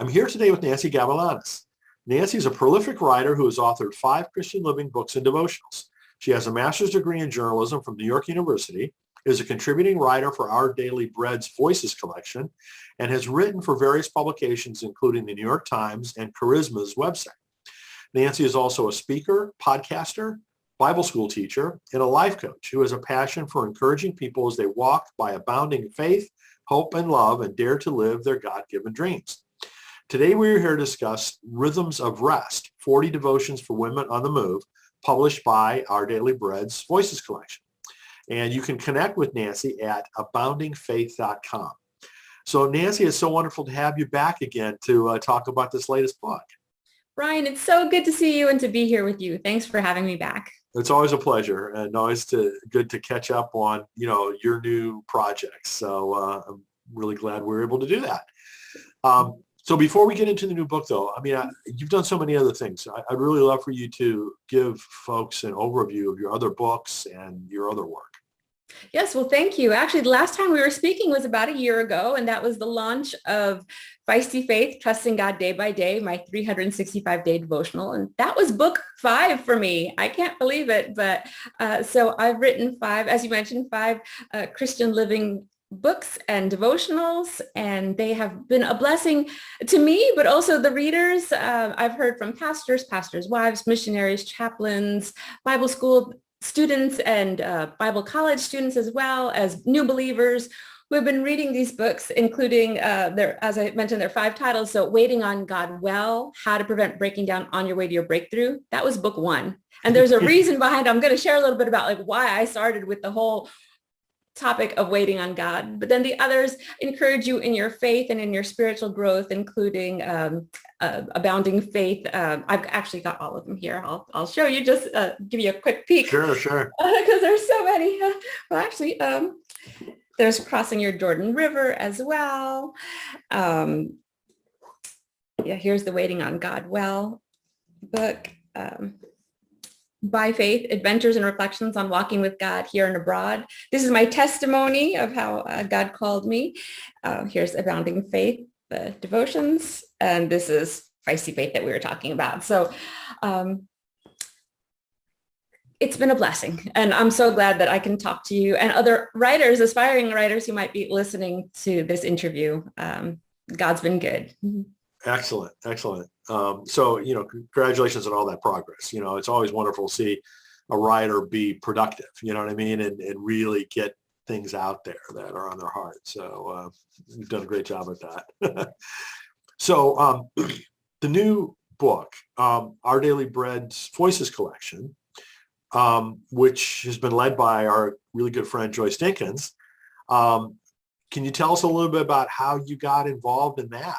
I'm here today with Nancy Gavilanes. Nancy is a prolific writer who has authored 5 Christian living books and devotionals. She has a master's degree in journalism from New York University, is a contributing writer for Our Daily Bread's Voices collection, and has written for various publications, including the New York Times and Charisma's website. Nancy is also a speaker, podcaster, Bible school teacher, and a life coach who has a passion for encouraging people as they walk by abounding faith, hope, and love and dare to live their God-given dreams. Today, we are here to discuss Rhythms of Rest, 40 Devotions for Women on the Move, published by Our Daily Bread's Voices collection. And you can connect with Nancy at aboundingfaith.com. So Nancy, it's so wonderful to have you back again to talk about this latest book. Brian, it's so good to see you and to be here with you. Thanks for having me back. It's always a pleasure and always good to catch up on, your new projects. So I'm really glad we're able to do that. So before we get into the new book, though, you've done so many other things. I'd really love for you to give folks an overview of your other books and your other work. Yes, well, thank you. Actually, the last time we were speaking was about a year ago, and that was the launch of Feisty Faith, Trusting God Day by Day, my 365-day devotional. And that was book 5 for me. I can't believe it. But so I've written 5, as you mentioned, 5 Christian living books and devotionals, and they have been a blessing to me, but also the readers. I've heard from pastors, wives, missionaries, chaplains, Bible school students, and Bible college students, as well as new believers who have been reading these books, including as I mentioned, there are 5 titles. So Waiting on God Well, How to Prevent Breaking Down on Your Way to Your Breakthrough. That was book 1. And there's a reason behind it. I'm going to share a little bit about why I started with the whole topic of waiting on God. But then the others encourage you in your faith and in your spiritual growth, including Abounding Faith. I've actually got all of them here. I'll show you, just give you a quick peek. Sure. Because there's so many. Well, actually, there's Crossing Your Jordan River as well. Here's the Waiting on God Well book. By Faith, Adventures and Reflections on Walking with God Here and Abroad. This is my testimony of how God called me. Here's Abounding Faith, the devotions, and this is Feisty Faith that we were talking about. So it's been a blessing, and I'm so glad that I can talk to you and other writers, aspiring writers who might be listening to this interview. God's been good. Excellent. So, congratulations on all that progress. It's always wonderful to see a writer be productive, and really get things out there that are on their heart. So you've done a great job with that. So the new book, Our Daily Bread's Voices collection, which has been led by our really good friend, Joyce Dinkins. Can you tell us a little bit about how you got involved in that?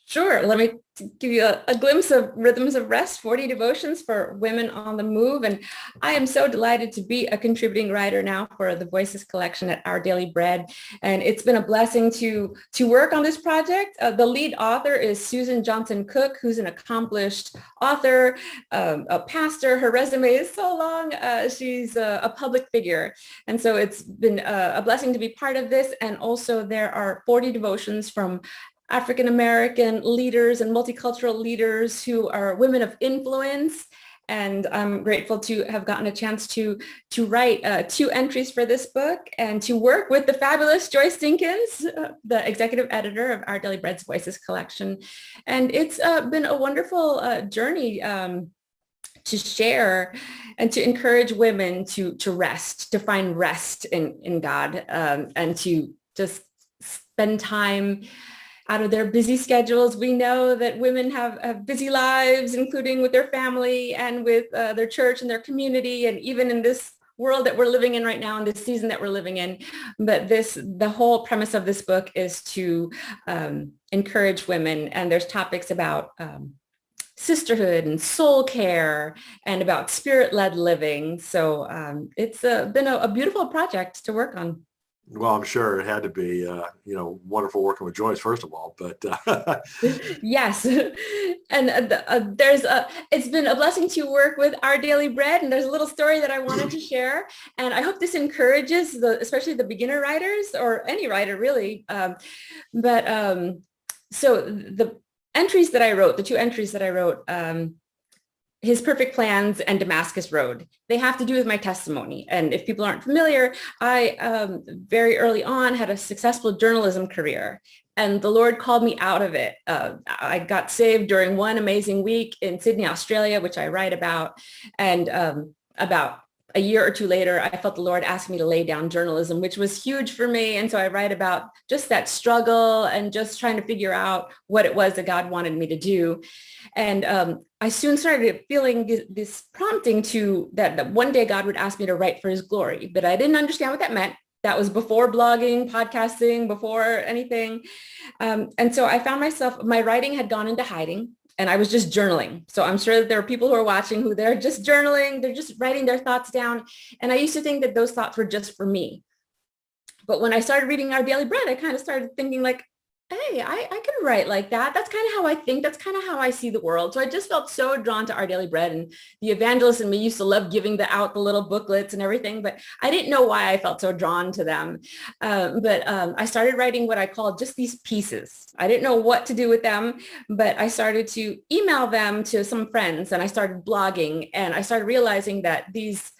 Sure. Let me give you a glimpse of Rhythms of Rest, 40 devotions for women on the move. And I am so delighted to be a contributing writer now for the Voices collection at Our Daily Bread. And it's been a blessing to work on this project. The lead author is Susan Johnson Cook, who's an accomplished author, a pastor. Her resume is so long. She's a public figure. And so it's been a blessing to be part of this. And also there are 40 devotions from African-American leaders and multicultural leaders who are women of influence. And I'm grateful to have gotten a chance to write 2 entries for this book and to work with the fabulous Joyce Dinkins, the executive editor of Our Daily Bread's Voices collection. And it's been a wonderful journey to share and to encourage women to rest, to find rest in God, and to just spend time out of their busy schedules. We know that women have busy lives, including with their family and with their church and their community, and even in this world that we're living in right now, in this season that we're living in. But the whole premise of this book is to encourage women, and there's topics about sisterhood and soul care and about spirit-led living. So it's been a beautiful project to work on. Well, I'm sure it had to be, wonderful working with Joyce, first of all, but yes. And it's been a blessing to work with Our Daily Bread. And there's a little story that I wanted to share. And I hope this encourages especially the beginner writers, or any writer really. so the entries that I wrote, the two entries that I wrote, His Perfect Plans and Damascus Road, they have to do with my testimony. And if people aren't familiar, I very early on had a successful journalism career, and the Lord called me out of it. I got saved during one amazing week in Sydney, Australia, which I write about. And about a year or two later, I felt the Lord ask me to lay down journalism, which was huge for me. And so I write about just that struggle and just trying to figure out what it was that God wanted me to do. And I soon started feeling this prompting to that one day God would ask me to write for his glory, but I didn't understand what that meant. That was before blogging, podcasting, before anything. And so I found myself, my writing had gone into hiding, and I was just journaling. So I'm sure that there are people who are watching who they're just journaling, they're just writing their thoughts down. And I used to think that those thoughts were just for me. But when I started reading Our Daily Bread, I kind of started thinking like, hey, I can write like that. That's kind of how I think. That's kind of how I see the world. So I just felt so drawn to Our Daily Bread, and the evangelist in me used to love giving out the little booklets and everything, but I didn't know why I felt so drawn to them. But I started writing what I called just these pieces. I didn't know what to do with them, but I started to email them to some friends, and I started blogging, and I started realizing that these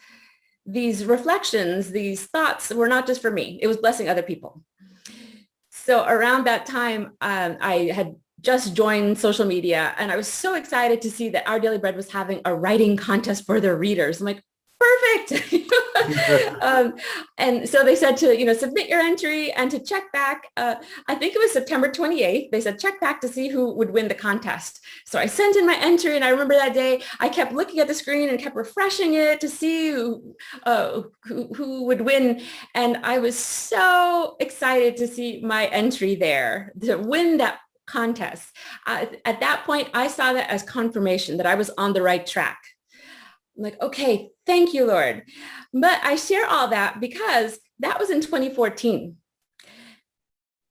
reflections, these thoughts were not just for me. It was blessing other people. So around that time, I had just joined social media, and I was so excited to see that Our Daily Bread was having a writing contest for their readers. I'm like, perfect. And so they said to, submit your entry and to check back. I think it was September 28th. They said, check back to see who would win the contest. So I sent in my entry, and I remember that day I kept looking at the screen and kept refreshing it to see who would win. And I was so excited to see my entry there to win that contest. At that point, I saw that as confirmation that I was on the right track. I'm like, okay, thank you, Lord. But I share all that because that was in 2014.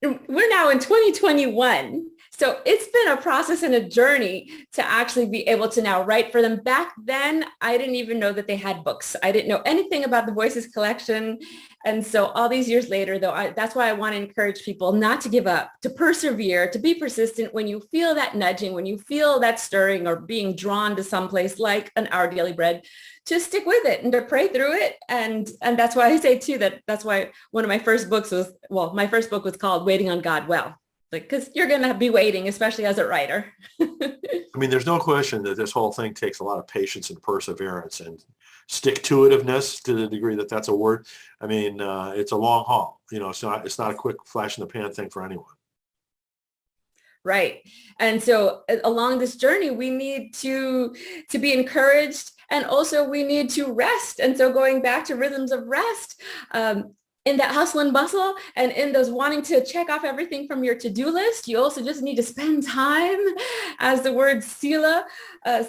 We're now in 2021. So it's been a process and a journey to actually be able to now write for them. Back then, I didn't even know that they had books. I didn't know anything about the Voices collection. And so all these years later, though, that's why I want to encourage people not to give up, to persevere, to be persistent when you feel that nudging, when you feel that stirring or being drawn to someplace like an Our Daily Bread, to stick with it and to pray through it. And that's why I say too, that's why one of my first books was, my first book was called Waiting on God Well, because you're going to be waiting, especially as a writer. I mean, there's no question that this whole thing takes a lot of patience and perseverance and stick-to-itiveness, to the degree that that's a word. I mean, it's a long haul. It's not a quick flash in the pan thing for anyone. Right. And so along this journey, we need to be encouraged, and also we need to rest. And so going back to rhythms of rest, in that hustle and bustle and in those wanting to check off everything from your to-do list, you also just need to spend time, as the word Selah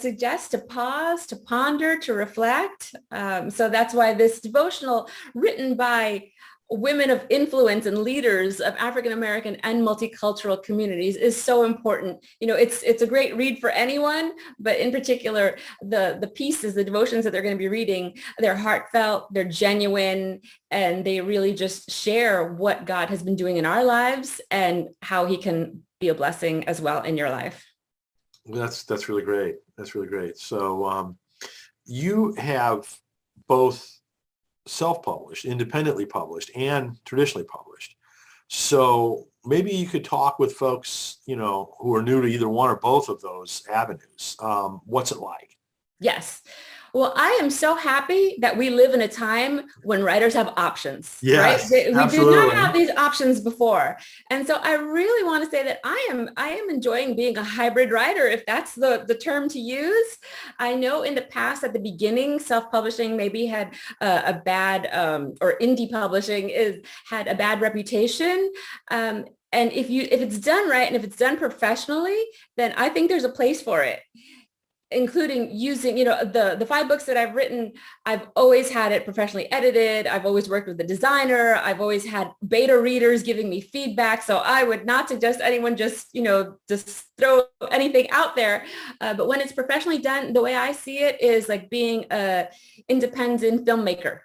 suggests, to pause, to ponder, to reflect. So that's why this devotional, written by women of influence and leaders of African American and multicultural communities, is so important. It's a great read for anyone, but in particular, the pieces, the devotions that they're going to be reading, they're heartfelt, they're genuine, and they really just share what God has been doing in our lives and how he can be a blessing as well in your life. That's really great. That's really great. So you have both self-published, independently published, and traditionally published. So maybe you could talk with folks, who are new to either one or both of those avenues. What's it like? Yes. Well, I am so happy that we live in a time when writers have options, yes, right? We absolutely. did not have these options before. And so I really want to say that I am enjoying being a hybrid writer, if that's the term to use. I know in the past, at the beginning, self-publishing maybe had a bad, or indie publishing had a bad reputation. And if it's done right and if it's done professionally, then I think there's a place for it, including using, the 5 books that I've written. I've always had it professionally edited. I've always worked with a designer. I've always had beta readers giving me feedback. So I would not suggest anyone just throw anything out there. But when it's professionally done, the way I see it is like being an independent filmmaker.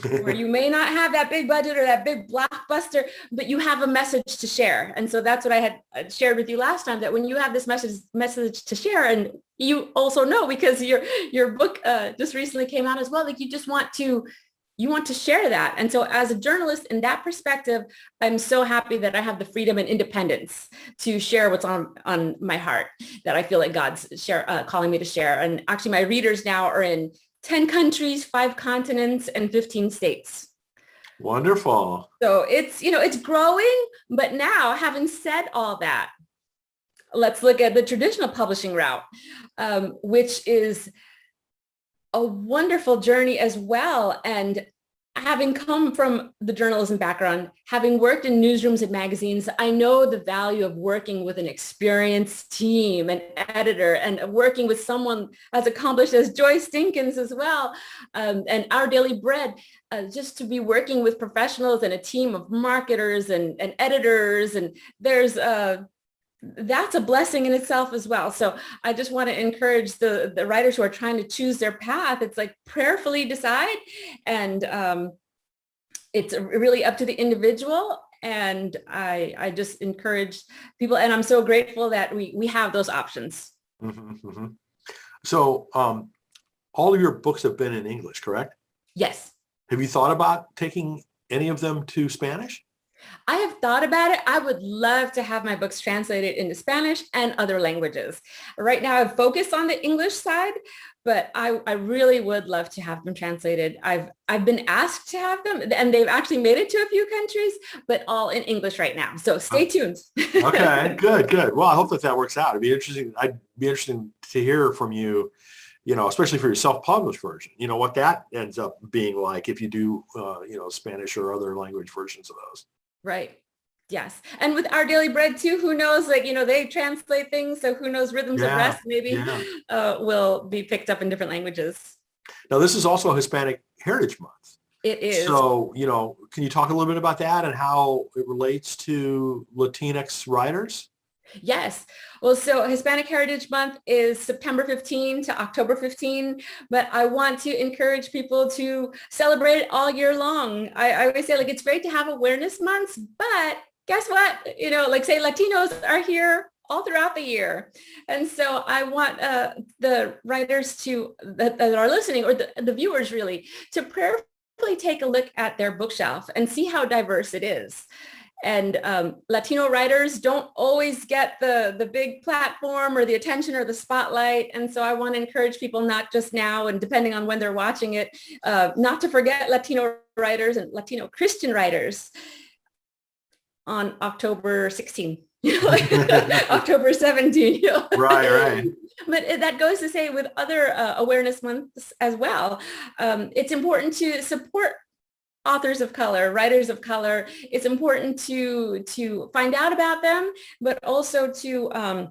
where you may not have that big budget or that big blockbuster, but you have a message to share. And so that's what I had shared with you last time, that when you have this message to share, and you also know, because your book just recently came out as well, like you want to share that. And so as a journalist in that perspective, I'm so happy that I have the freedom and independence to share what's on my heart, that I feel like God's calling me to share. And actually my readers now are in 10 countries, 5 continents, and 15 states. Wonderful. So it's growing. But now, having said all that, let's look at the traditional publishing route, which is a wonderful journey as well. And having come from the journalism background, having worked in newsrooms and magazines, I know the value of working with an experienced team, an editor, and working with someone as accomplished as Joyce Dinkins as well, and Our Daily Bread, just to be working with professionals and a team of marketers and editors. And that's a blessing in itself as well. So I just want to encourage the writers who are trying to choose their path. It's like, prayerfully decide. And it's really up to the individual. And I just encourage people, and I'm so grateful that we have those options. Mm-hmm, mm-hmm. So all of your books have been in English, correct? Yes. Have you thought about taking any of them to Spanish? I have thought about it. I would love to have my books translated into Spanish and other languages. Right now I've focused on the English side, but I really would love to have them translated. I've been asked to have them, and they've actually made it to a few countries, but all in English right now. So stay tuned. Okay, good. Well, I hope that works out. It'd be interesting. I'd be interested to hear from you, especially for your self-published version, what that ends up being like if you do, Spanish or other language versions of those. Right. Yes. And with Our Daily Bread too, who knows, they translate things. So who knows, Rhythms of Rest maybe will be picked up in different languages. Now, this is also Hispanic Heritage Month. It is. So, can you talk a little bit about that and how it relates to Latinx writers? Yes. Well, so Hispanic Heritage Month is September 15 to October 15, but I want to encourage people to celebrate it all year long. I always say, it's great to have awareness months, but guess what? Say Latinos are here all throughout the year. And so I want the writers that are listening, or the viewers really, to prayerfully take a look at their bookshelf and see how diverse it is. And Latino writers don't always get the big platform or the attention or the spotlight. And so I want to encourage people, not just now and depending on when they're watching it, not to forget Latino writers and Latino Christian writers on October 16, October 17. Right. But that goes to say, with other awareness months as well, it's important to support authors of color, writers of color. It's important to find out about them, but also to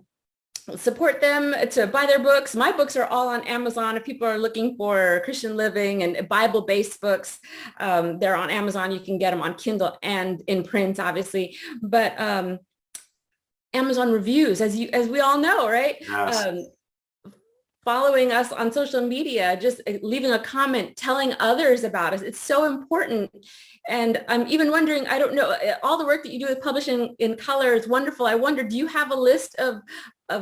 support them, to buy their books. My books are all on Amazon. If people are looking for Christian living and Bible-based books, they're on Amazon. You can get them on Kindle and in print, obviously. But Amazon reviews, as we all know, right? Yes. Following us on social media, just leaving a comment, telling others about us. It's so important. And I'm even wondering, I don't know, all the work that you do with publishing in color is wonderful. I wonder, do you have a list of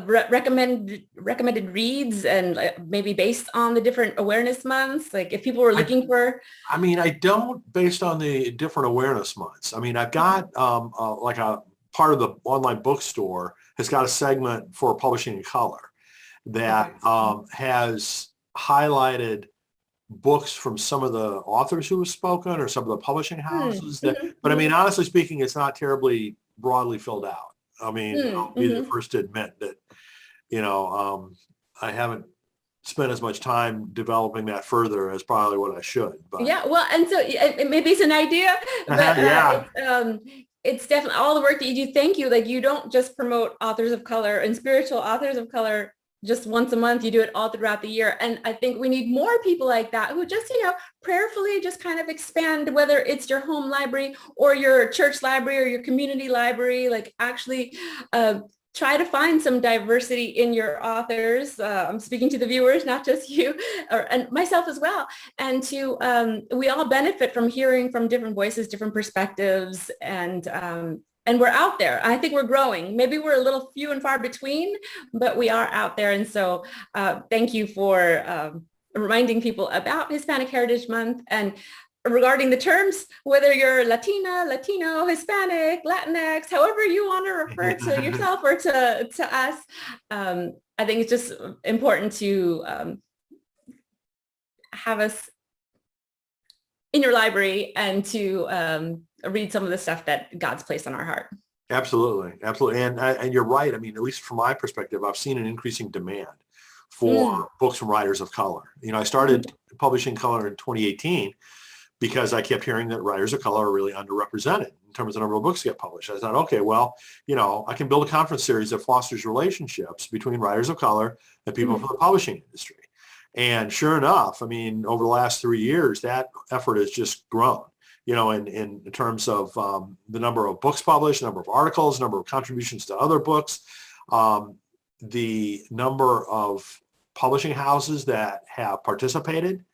recommended reads, and maybe based on the different awareness months? Like if people were looking for... I don't, based on the different awareness months. I've got like a part of the online bookstore has got a segment for publishing in color that has highlighted books from some of the authors who have spoken, or some of the publishing houses. But honestly speaking, it's not terribly broadly filled out. I'll be the first to admit that, I haven't spent as much time developing that further as probably what I should. But yeah, well, and so maybe it's an idea, but it's definitely all the work that you do. Thank you. Like, you don't just promote authors of color and spiritual authors of color just once a month. You do it all throughout the year. And I think we need more people like that who just, prayerfully just kind of expand, whether it's your home library or your church library or your community library, like actually try to find some diversity in your authors. I'm speaking to the viewers, not just you, and myself as well. And we all benefit from hearing from different voices, different perspectives, and we're out there. I think we're growing. Maybe we're a little few and far between, but we are out there. And so thank you for reminding people about Hispanic Heritage Month. And regarding the terms, whether you're Latina, Latino, Hispanic, Latinx, however you want to refer to yourself or to us, I think it's just important to have us in your library and to read some of the stuff that God's placed on our heart. Absolutely. Absolutely. And you're right. I mean, at least from my perspective, I've seen an increasing demand for books from writers of color. I started publishing color in 2018 because I kept hearing that writers of color are really underrepresented in terms of the number of books that get published. I thought, okay, well, I can build a conference series that fosters relationships between writers of color and people from the publishing industry. And sure enough, I mean, over the last 3 years, that effort has just grown, in terms of the number of books published, number of articles, number of contributions to other books, the number of publishing houses that have participated,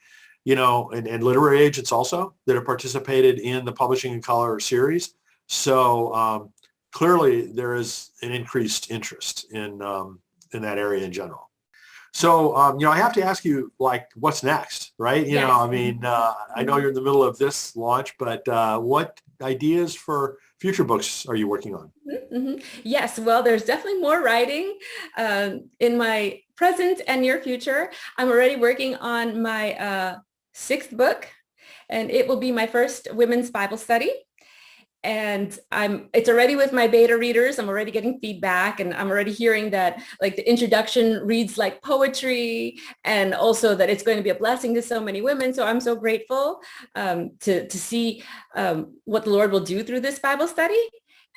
and literary agents also that have participated in the Publishing in Color series. So clearly there is an increased interest in that area in general. So, I have to ask you, what's next, right? Yes. I know you're in the middle of this launch, but what ideas for future books are you working on? Mm-hmm. Yes, well, there's definitely more writing in my present and near future. I'm already working on my 6th book, and it will be my first women's Bible study. And it's already with my beta readers. I'm already getting feedback, and I'm already hearing that the introduction reads like poetry, and also that it's going to be a blessing to so many women. So I'm so grateful to see what the Lord will do through this Bible study.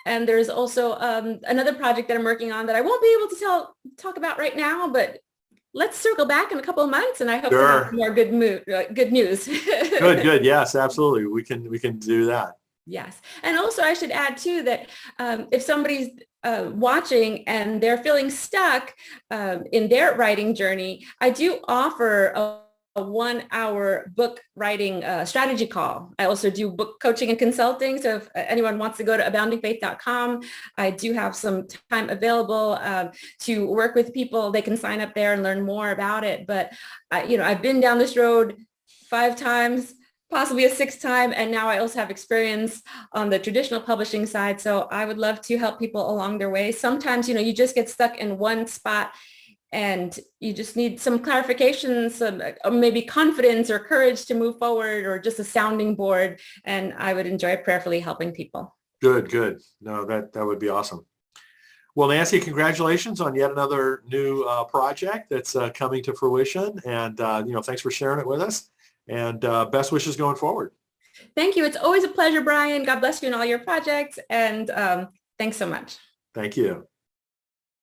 And there's also another project that I'm working on that I won't be able to talk about right now, but let's circle back in a couple of months, and I hope to have more good news. Good. Yes, absolutely. We can do that. Yes. And also I should add too that if somebody's watching and they're feeling stuck in their writing journey, I do offer a 1-hour book writing strategy call. I also do book coaching and consulting. So if anyone wants to go to aboundingfaith.com, I do have some time available to work with people. They can sign up there and learn more about it. But I've been down this road 5 times, possibly a 6th time. And now I also have experience on the traditional publishing side. So I would love to help people along their way. Sometimes, you just get stuck in one spot and you just need some clarification, or maybe confidence or courage to move forward, or just a sounding board. And I would enjoy prayerfully helping people. Good. No, that would be awesome. Well, Nancy, congratulations on yet another new project that's coming to fruition. And, thanks for sharing it with us. And best wishes going forward. Thank you. It's always a pleasure, Brian. God bless you in all your projects. And thanks so much. Thank you.